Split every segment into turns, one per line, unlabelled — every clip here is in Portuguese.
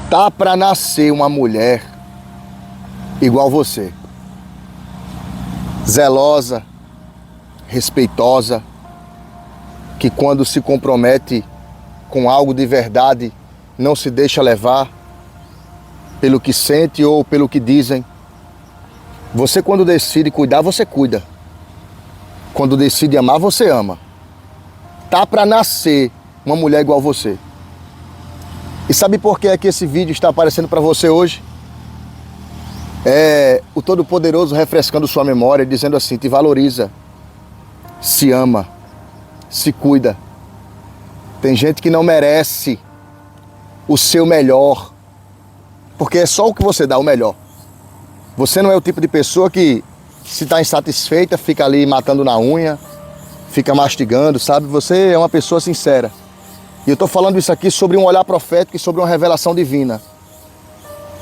Tá para nascer uma mulher igual você. Zelosa, respeitosa, que quando se compromete com algo de verdade, não se deixa levar pelo que sente ou pelo que dizem. Você, quando decide cuidar, você cuida. Quando decide amar, você ama. Tá para nascer uma mulher igual você. E sabe por que é que esse vídeo está aparecendo para você hoje? É o Todo-Poderoso refrescando sua memória, dizendo assim: te valoriza, se ama, se cuida. Tem gente que não merece o seu melhor, porque é só o que você dá, o melhor. Você não é o tipo de pessoa que, se está insatisfeita, fica ali matando na unha, fica mastigando, sabe? Você é uma pessoa sincera. E eu estou falando isso aqui sobre um olhar profético e sobre uma revelação divina.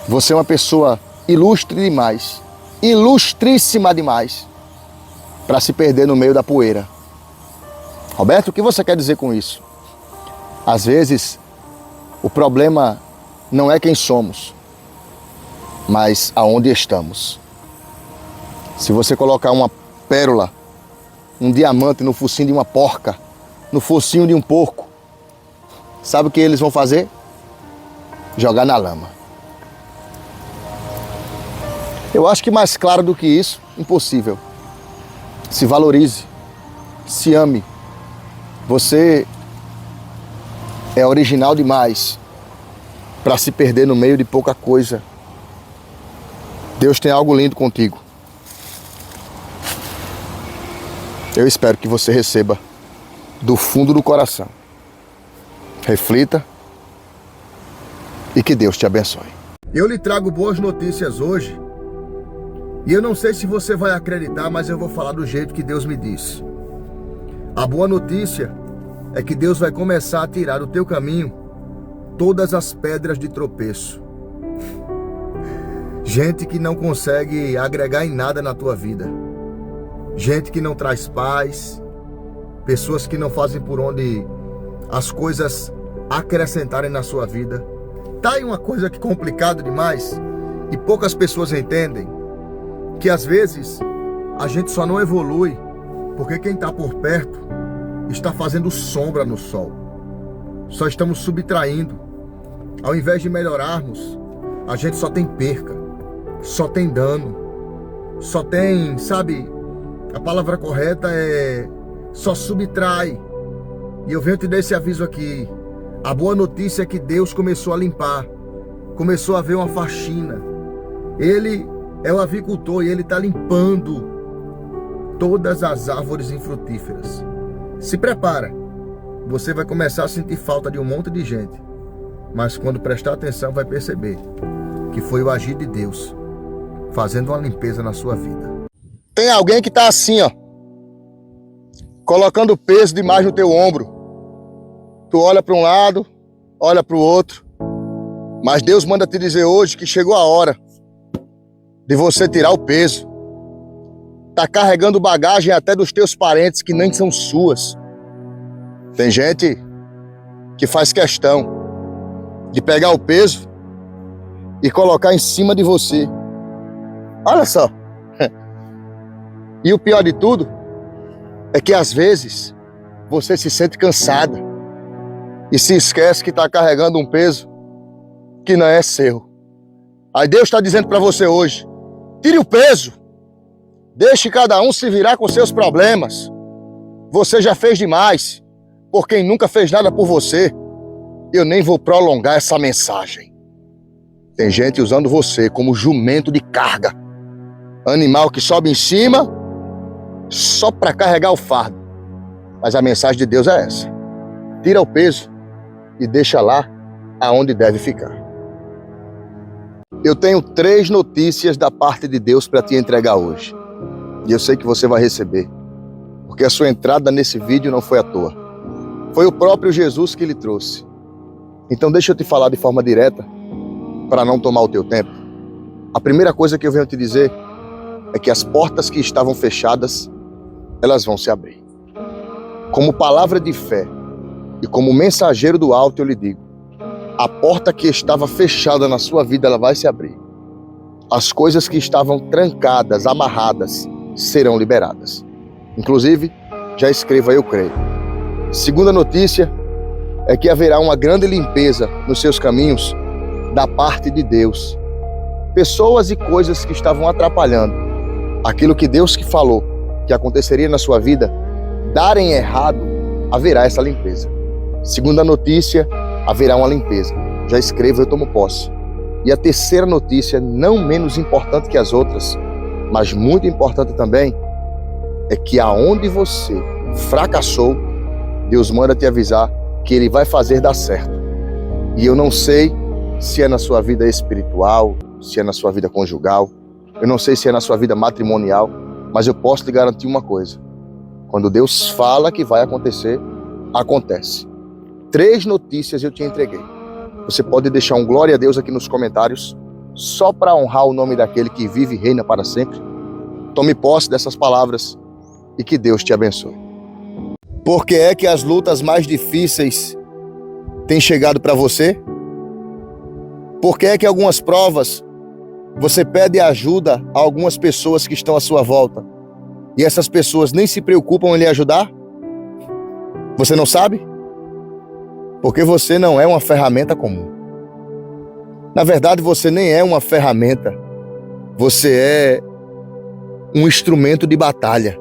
Você é uma pessoa ilustre demais, ilustríssima demais, para se perder no meio da poeira. Roberto, o que você quer dizer com isso? Às vezes, o problema não é quem somos, mas aonde estamos. Se você colocar uma pérola, um diamante no focinho de uma porca, no focinho de um porco, sabe o que eles vão fazer? Jogar na lama. Eu acho que mais claro do que isso, impossível. Se valorize, se ame. Você é original demais para se perder no meio de pouca coisa. Deus tem algo lindo contigo. Eu espero que você receba do fundo do coração. Reflita e que Deus te abençoe. Eu lhe trago boas notícias hoje. E eu não sei se você vai acreditar, mas eu vou falar do jeito que Deus me disse. A boa notícia é que Deus vai começar a tirar do teu caminho todas as pedras de tropeço. Gente que não consegue agregar em nada na tua vida. Gente que não traz paz. Pessoas que não fazem por onde as coisas acrescentarem na sua vida. Tá aí uma coisa que é complicada demais e poucas pessoas entendem, que às vezes a gente só não evolui porque quem está por perto está fazendo sombra no sol. Só estamos subtraindo. Ao invés de melhorarmos, a gente só tem perca, só tem dano, só tem, sabe, a palavra correta é só subtrai. E eu venho te dar esse aviso aqui. A boa notícia é que Deus começou a limpar, começou a ver uma faxina. Ele é o avicultor e ele está limpando todas as árvores infrutíferas. Se prepara, você vai começar a sentir falta de um monte de gente, mas quando prestar atenção vai perceber que foi o agir de Deus fazendo uma limpeza na sua vida. Tem alguém que está assim, ó, colocando peso demais no teu ombro. Tu olha para um lado, olha para o outro, mas Deus manda te dizer hoje que chegou a hora de você tirar o peso. Tá carregando bagagem até dos teus parentes que nem são suas. Tem gente que faz questão de pegar o peso e colocar em cima de você. Olha só. E o pior de tudo é que às vezes você se sente cansada e se esquece que está carregando um peso que não é seu. Aí Deus está dizendo para você hoje: tire o peso, deixe cada um se virar com seus problemas. Você já fez demais por quem nunca fez nada por você. Eu nem vou prolongar essa mensagem. Tem gente usando você como jumento de carga, animal que sobe em cima só para carregar o fardo. Mas a mensagem de Deus é essa: tira o peso e deixa lá aonde deve ficar. Eu tenho 3 notícias da parte de Deus para te entregar hoje. E eu sei que você vai receber, porque a sua entrada nesse vídeo não foi à toa. Foi o próprio Jesus que lhe trouxe. Então deixa eu te falar de forma direta, para não tomar o teu tempo. A primeira coisa que eu venho te dizer é que as portas que estavam fechadas, elas vão se abrir. Como palavra de fé e como mensageiro do alto eu lhe digo: A porta que estava fechada na sua vida, ela vai se abrir. As coisas que estavam trancadas, amarradas, serão liberadas. Inclusive, já escreva, eu creio. Segunda notícia é que haverá uma grande limpeza nos seus caminhos da parte de Deus. Pessoas e coisas que estavam atrapalhando aquilo que Deus que falou que aconteceria na sua vida, darem errado, haverá essa limpeza. Segunda notícia, haverá uma limpeza. Já escrevo, eu tomo posse. E a terceira notícia, não menos importante que as outras, mas muito importante também, é que aonde você fracassou, Deus manda te avisar que Ele vai fazer dar certo. E eu não sei se é na sua vida espiritual, se é na sua vida conjugal, eu não sei se é na sua vida matrimonial, mas eu posso te garantir uma coisa. Quando Deus fala que vai acontecer, acontece. 3 notícias eu te entreguei. Você pode deixar um glória a Deus aqui nos comentários, só para honrar o nome daquele que vive e reina para sempre. Tome posse dessas palavras e que Deus te abençoe. Por que é que as lutas mais difíceis têm chegado para você? Por que é que algumas provas você pede ajuda a algumas pessoas que estão à sua volta e essas pessoas nem se preocupam em lhe ajudar? Você não sabe? Porque você não é uma ferramenta comum. Na verdade, você nem é uma ferramenta. Você é um instrumento de batalha.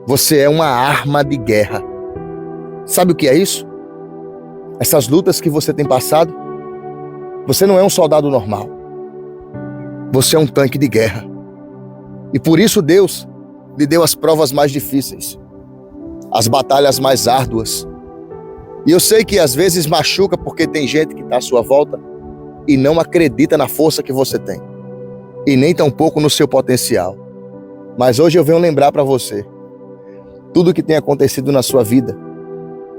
Você é uma arma de guerra. Sabe o que é isso? Essas lutas que você tem passado, você não é um soldado normal. Você é um tanque de guerra. E por isso Deus lhe deu as provas mais difíceis, as batalhas mais árduas. E eu sei que às vezes machuca porque tem gente que está à sua volta e não acredita na força que você tem. E nem tampouco no seu potencial. Mas hoje eu venho lembrar para você, tudo que tem acontecido na sua vida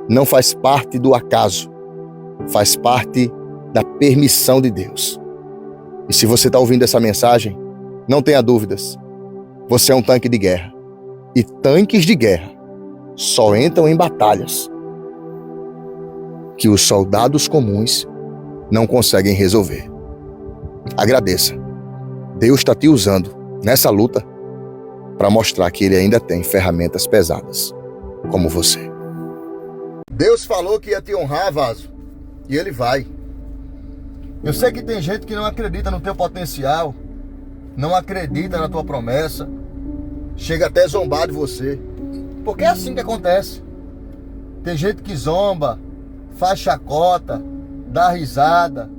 não faz parte do acaso, faz parte da permissão de Deus. E se você está ouvindo essa mensagem, não tenha dúvidas, você é um tanque de guerra. E tanques de guerra só entram em batalhas que os soldados comuns não conseguem resolver. Agradeça. Deus está te usando nessa luta para mostrar que Ele ainda tem ferramentas pesadas, como você. Deus falou que ia te honrar, vaso, e Ele vai. Eu sei que tem gente que não acredita no teu potencial, não acredita na tua promessa, chega até a zombar de você, porque é assim que acontece. Tem gente que zomba, faz chacota, dá risada,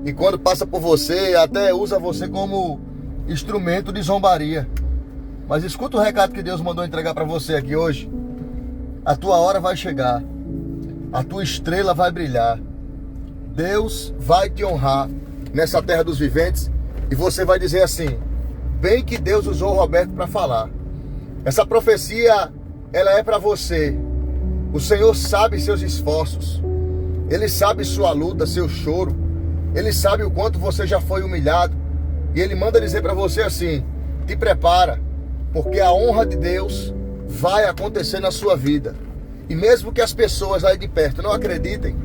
e quando passa por você, até usa você como instrumento de zombaria. Mas escuta o recado que Deus mandou entregar para você aqui hoje. A tua hora vai chegar, a tua estrela vai brilhar, Deus vai te honrar nessa terra dos viventes, e você vai dizer assim: bem que Deus usou o Roberto para falar. Essa profecia, ela é para você. O Senhor sabe seus esforços, Ele sabe sua luta, seu choro, Ele sabe o quanto você já foi humilhado, e Ele manda dizer para você assim: te prepara, porque a honra de Deus vai acontecer na sua vida. E mesmo que as pessoas aí de perto não acreditem,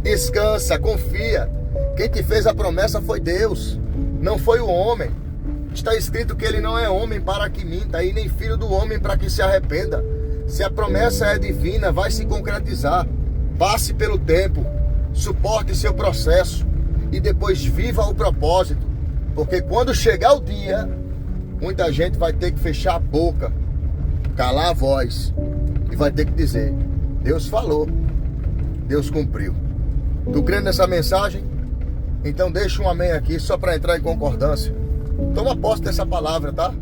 descansa, confia. Quem te fez a promessa foi Deus, não foi o homem. Está escrito que Ele não é homem para que minta, e nem filho do homem para que se arrependa. Se a promessa é divina, vai se concretizar. Passe pelo tempo, suporte seu processo e depois viva o propósito. Porque quando chegar o dia, muita gente vai ter que fechar a boca, calar a voz e vai ter que dizer: Deus falou, Deus cumpriu. Tu crê nessa mensagem? Então deixa um amém aqui só para entrar em concordância. Toma posse dessa palavra, tá?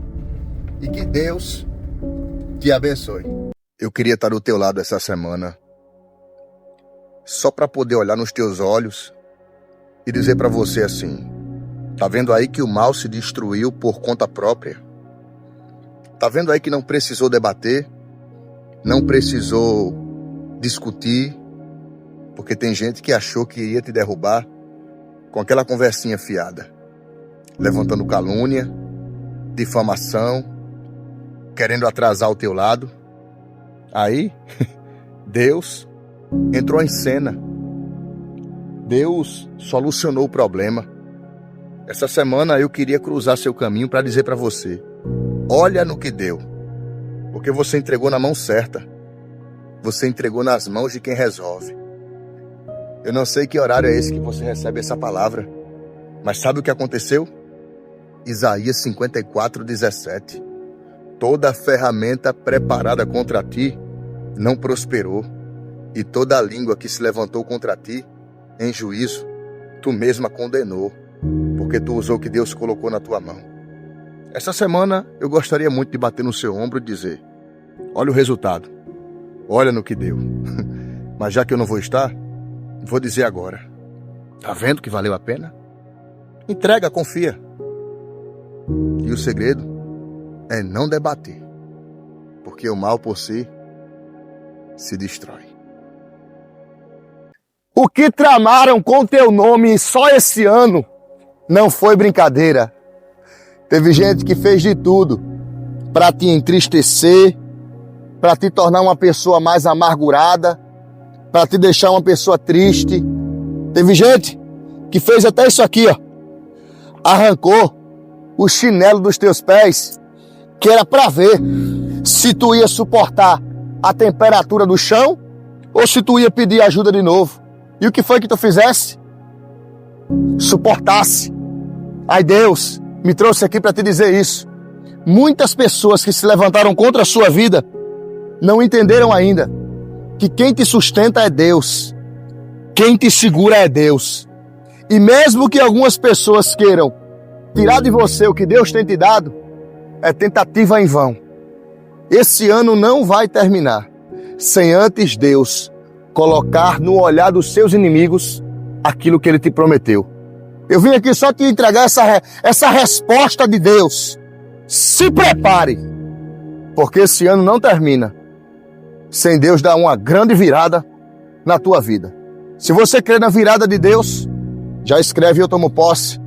E que Deus te abençoe. Eu queria estar do teu lado essa semana, só para poder olhar nos teus olhos e dizer para você assim: tá vendo aí que o mal se destruiu por conta própria? Tá vendo aí que não precisou debater, não precisou discutir, porque tem gente que achou que iria te derrubar com aquela conversinha fiada, levantando calúnia, difamação, querendo atrasar o teu lado. Aí, Deus entrou em cena Deus solucionou o problema. Essa semana eu queria cruzar seu caminho para dizer para você: olha no que deu. Porque você entregou na mão certa. Você entregou nas mãos de quem resolve. Eu não sei que horário é esse que você recebe essa palavra. Mas sabe o que aconteceu? Isaías 54:17. Toda ferramenta preparada contra ti não prosperou. E toda língua que se levantou contra ti em juízo, tu mesma condenou. Porque tu usou o que Deus colocou na tua mão. Essa semana eu gostaria muito de bater no seu ombro e dizer: olha o resultado. Olha no que deu. Mas já que eu não vou estar, vou dizer agora. Tá vendo que valeu a pena? Entrega, confia. E o segredo é não debater. Porque o mal por si se destrói. O que tramaram com teu nome só esse ano não foi brincadeira. Teve gente que fez de tudo para te entristecer, para te tornar uma pessoa mais amargurada, para te deixar uma pessoa triste. Teve gente que fez até isso aqui, ó. Arrancou o chinelo dos teus pés, que era para ver se tu ia suportar a temperatura do chão ou se tu ia pedir ajuda de novo. E o que foi que tu fizesse? Suportasse. Ai, Deus me trouxe aqui para te dizer isso. Muitas pessoas que se levantaram contra a sua vida não entenderam ainda que quem te sustenta é Deus. Quem te segura é Deus. E mesmo que algumas pessoas queiram tirar de você o que Deus tem te dado, é tentativa em vão. Esse ano não vai terminar sem antes Deus colocar no olhar dos seus inimigos aquilo que Ele te prometeu. Eu vim aqui só te entregar essa resposta de Deus. Se prepare, porque esse ano não termina sem Deus dar uma grande virada na tua vida. Se você crê na virada de Deus, já escreve Eu Tomo Posse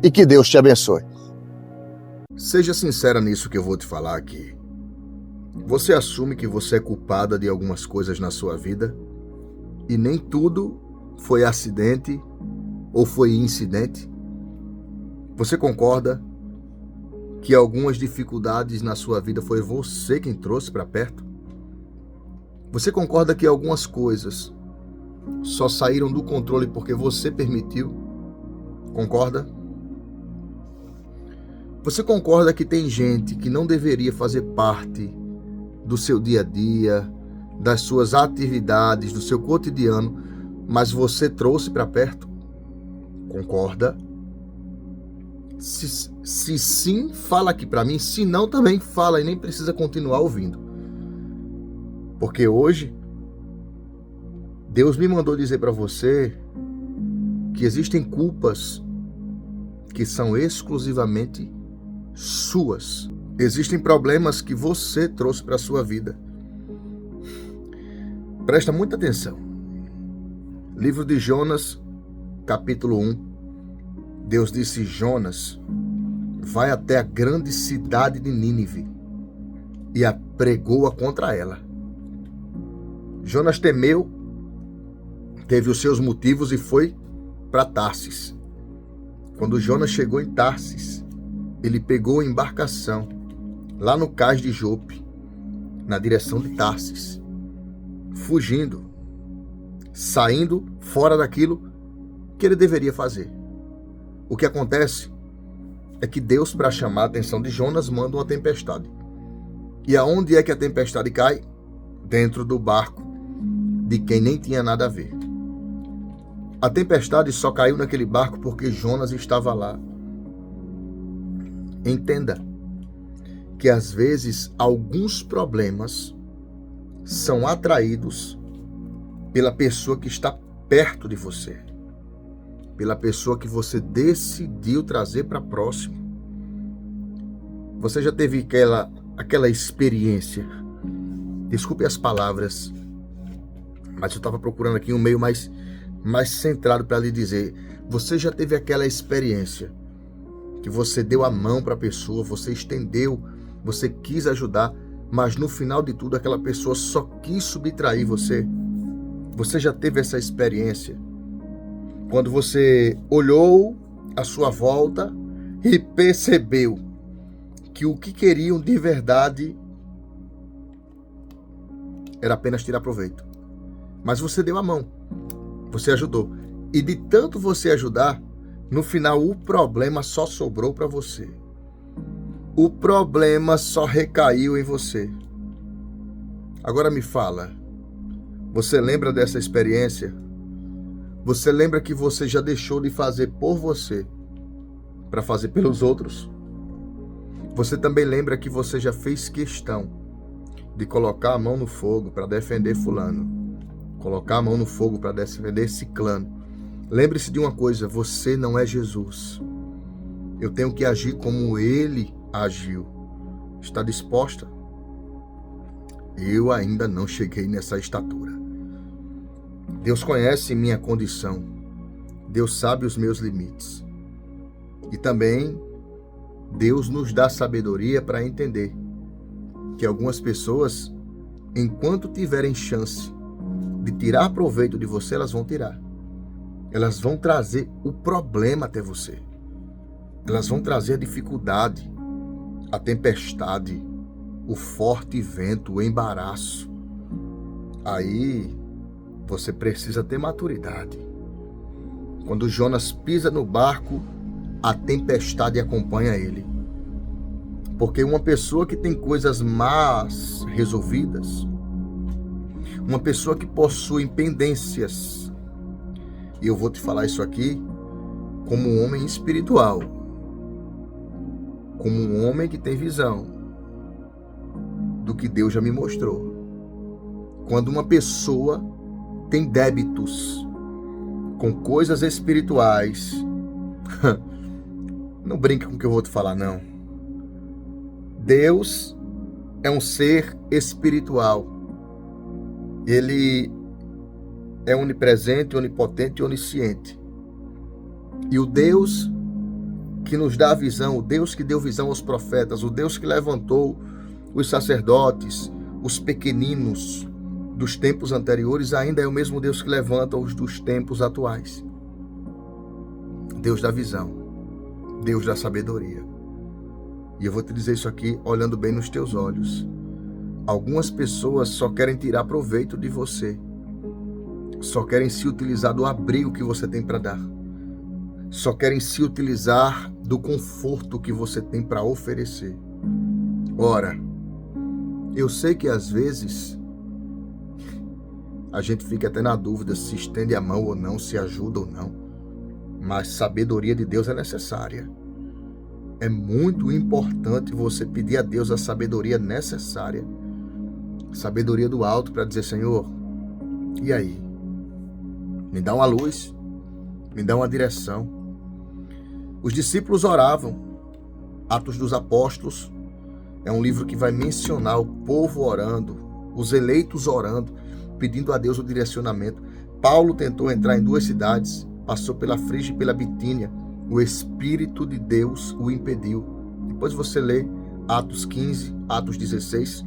e que Deus te abençoe. Seja sincera nisso que eu vou te falar aqui. Você assume que você é culpada de algumas coisas na sua vida e nem tudo foi acidente ou foi incidente? Você concorda que algumas dificuldades na sua vida foi você quem trouxe para perto? Você concorda que algumas coisas só saíram do controle porque você permitiu? Concorda? Você concorda que tem gente que não deveria fazer parte do seu dia a dia, das suas atividades, do seu cotidiano, mas você trouxe para perto? Concorda? Se sim, fala aqui para mim. Se não, também fala e nem precisa continuar ouvindo. Porque hoje, Deus me mandou dizer para você que existem culpas que são exclusivamente suas. Existem problemas que você trouxe para a sua vida. Presta muita atenção. Livro de Jonas, capítulo 1. Deus disse: Jonas, vai até a grande cidade de Nínive e apregou-a contra ela. Jonas temeu, teve os seus motivos e foi para Tarsis. Quando Jonas chegou em Tarsis, ele pegou a embarcação lá no cais de Jope, na direção de Tarsis, fugindo, saindo fora daquilo que ele deveria fazer. O que acontece é que Deus, para chamar a atenção de Jonas, manda uma tempestade. E aonde é que a tempestade cai? Dentro do barco de quem nem tinha nada a ver. A tempestade só caiu naquele barco porque Jonas estava lá. Entenda que às vezes alguns problemas são atraídos pela pessoa que está perto de você, pela pessoa que você decidiu trazer para próximo. Você já teve aquela experiência, desculpe as palavras, mas eu estava procurando aqui um meio mais centrado para lhe dizer. Você já teve aquela experiência que você deu a mão para a pessoa, você estendeu, você quis ajudar, mas no final de tudo aquela pessoa só quis subtrair você? Você já teve essa experiência? Quando você olhou à sua volta e percebeu que o que queriam de verdade era apenas tirar proveito. Mas você deu a mão, você ajudou. E de tanto você ajudar, no final o problema só sobrou para você. O problema só recaiu em você. Agora me fala, você lembra dessa experiência? Você lembra que você já deixou de fazer por você para fazer pelos outros? Você também lembra que você já fez questão de colocar a mão no fogo para defender fulano, colocar a mão no fogo para defender ciclano? Lembre-se de uma coisa, você não é Jesus. Eu tenho que agir como ele agiu. Está disposta? Eu ainda não cheguei nessa estatura. Deus conhece minha condição. Deus sabe os meus limites. E também Deus nos dá sabedoria para entender que algumas pessoas, enquanto tiverem chance de tirar proveito de você, elas vão tirar. Elas vão trazer o problema até você. Elas vão trazer a dificuldade, a tempestade, o forte vento, o embaraço. Aí você precisa ter maturidade. Quando Jonas pisa no barco, a tempestade acompanha ele. Porque uma pessoa que tem coisas más resolvidas, uma pessoa que possui pendências, e eu vou te falar isso aqui como um homem espiritual, como um homem que tem visão do que Deus já me mostrou. Quando uma pessoa tem débitos com coisas espirituais, não brinca com o que eu vou te falar, não. Deus é um ser espiritual. Ele é onipresente, onipotente e onisciente. E o Deus que nos dá a visão, o Deus que deu visão aos profetas, o Deus que levantou os sacerdotes, os pequeninos dos tempos anteriores, ainda é o mesmo Deus que levanta os dos tempos atuais. Deus da visão, Deus da sabedoria. E eu vou te dizer isso aqui olhando bem nos teus olhos. Algumas pessoas só querem tirar proveito de você. Só querem se utilizar do abrigo que você tem para dar. Só querem se utilizar do conforto que você tem para oferecer. Ora, eu sei que às vezes a gente fica até na dúvida se estende a mão ou não, se ajuda ou não. Mas sabedoria de Deus é necessária. É muito importante você pedir a Deus a sabedoria necessária. Sabedoria do alto para dizer, Senhor, e aí? Me dá uma luz, me dá uma direção. Os discípulos oravam. Atos dos Apóstolos é um livro que vai mencionar o povo orando, os eleitos orando, pedindo a Deus o direcionamento. Paulo tentou entrar em 2 cidades, passou pela Frígia e pela Bitínia. O Espírito de Deus o impediu. Depois você lê Atos 15, Atos 16.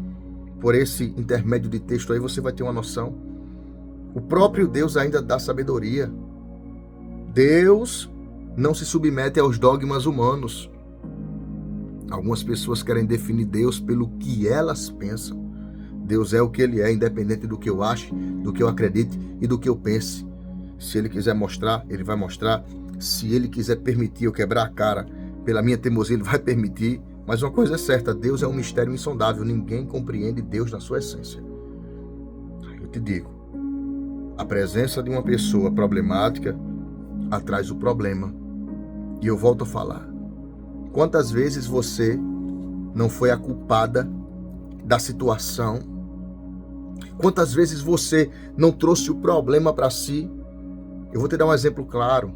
Por esse intermédio de texto aí você vai ter uma noção. O próprio Deus ainda dá sabedoria. Deus não se submete aos dogmas humanos. Algumas pessoas querem definir Deus pelo que elas pensam. Deus é o que Ele é, independente do que eu ache, do que eu acredite e do que eu pense. Se Ele quiser mostrar, Ele vai mostrar. Se Ele quiser permitir eu quebrar a cara pela minha teimosia, Ele vai permitir. Mas uma coisa é certa, Deus é um mistério insondável. Ninguém compreende Deus na sua essência. Eu te digo, a presença de uma pessoa problemática atrás do problema. E eu volto a falar. Quantas vezes você não foi a culpada da situação? Quantas vezes você não trouxe o problema para si? Eu vou te dar um exemplo claro.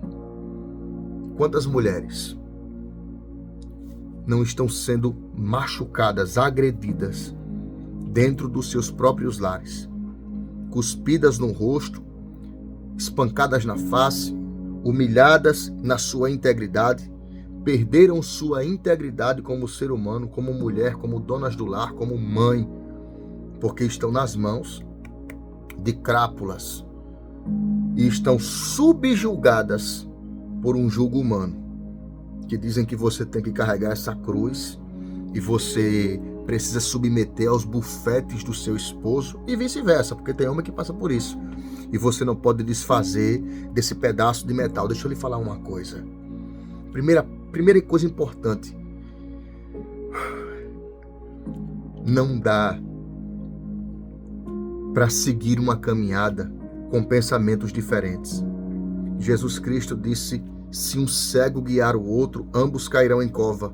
Quantas mulheres não estão sendo machucadas, agredidas dentro dos seus próprios lares, cuspidas no rosto, espancadas na face, humilhadas na sua integridade, perderam sua integridade como ser humano, como mulher, como donas do lar, como mãe, porque estão nas mãos de crápulas, e estão subjugadas por um jugo humano, que dizem que você tem que carregar essa cruz e você precisa submeter aos bufetes do seu esposo e vice-versa, porque tem homem que passa por isso. E você não pode desfazer desse pedaço de metal. Deixa eu lhe falar uma coisa. Primeira coisa importante. Não dá para seguir uma caminhada com pensamentos diferentes. Jesus Cristo disse: se um cego guiar o outro, ambos cairão em cova.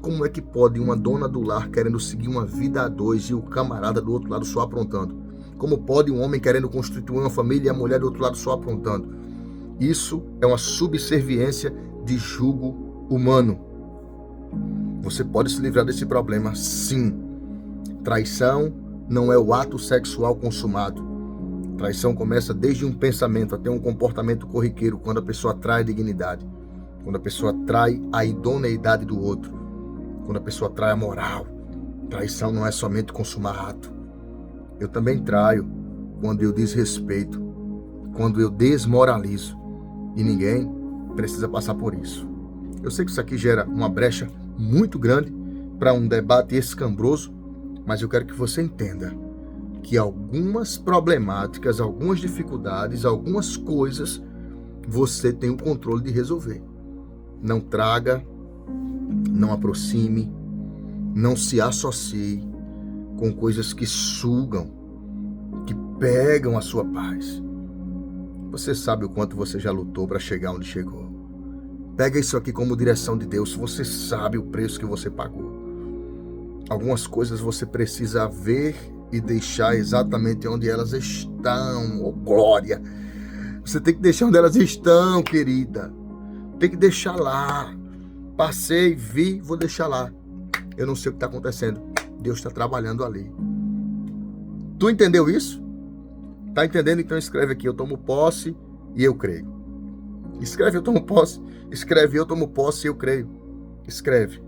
Como é que pode uma dona do lar querendo seguir uma vida a dois e o camarada do outro lado só aprontando? Como pode um homem querendo constituir uma família e a mulher do outro lado só aprontando? Isso é uma subserviência de jugo humano. Você pode se livrar desse problema, sim. Traição não é o ato sexual consumado. Traição começa desde um pensamento até um comportamento corriqueiro, quando a pessoa trai a dignidade, quando a pessoa trai a idoneidade do outro, quando a pessoa trai a moral. Traição não é somente consumar ato. Eu também traio quando eu desrespeito, quando eu desmoralizo, e ninguém precisa passar por isso. Eu sei que isso aqui gera uma brecha muito grande para um debate escabroso, mas eu quero que você entenda que algumas problemáticas, algumas dificuldades, algumas coisas você tem o controle de resolver. Não traga, não aproxime, não se associe com coisas que sugam, que pegam a sua paz. Você sabe o quanto você já lutou para chegar onde chegou. Pega isso aqui como direção de Deus. Você sabe o preço que você pagou. Algumas coisas você precisa ver e deixar exatamente onde elas estão. Oh, glória! Você tem que deixar onde elas estão, querida. Tem que deixar lá. Passei, vi, vou deixar lá. Eu não sei o que está acontecendo. Deus está trabalhando ali. Tu entendeu isso? Tá entendendo? Então escreve aqui: eu tomo posse e eu creio. Escreve: eu tomo posse. Escreve: eu tomo posse e eu creio. Escreve.